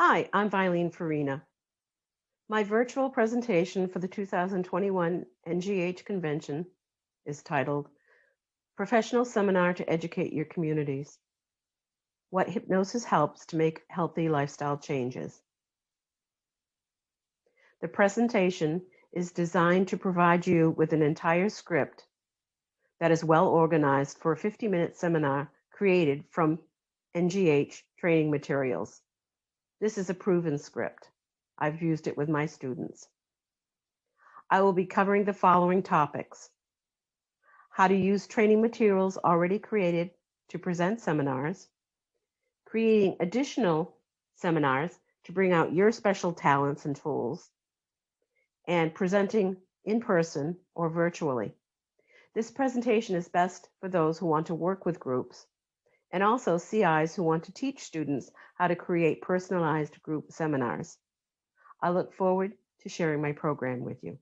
Hi, I'm Vilene Farina. My virtual presentation for the 2021 NGH convention is titled Professional Seminar to Educate Your Communities: What Hypnosis Helps to Make Healthy Lifestyle Changes. The presentation is designed to provide you with an entire script that is well organized for a 50-minute seminar created from NGH Training materials. This is a proven script. I've used it with my students. I will be covering the following topics: how to use training materials already created to present seminars, creating additional seminars to bring out your special talents and tools, and presenting in person or virtually. This presentation is best for those who want to work with groups and also CIs who want to teach students how to create personalized group seminars. I look forward to sharing my program with you.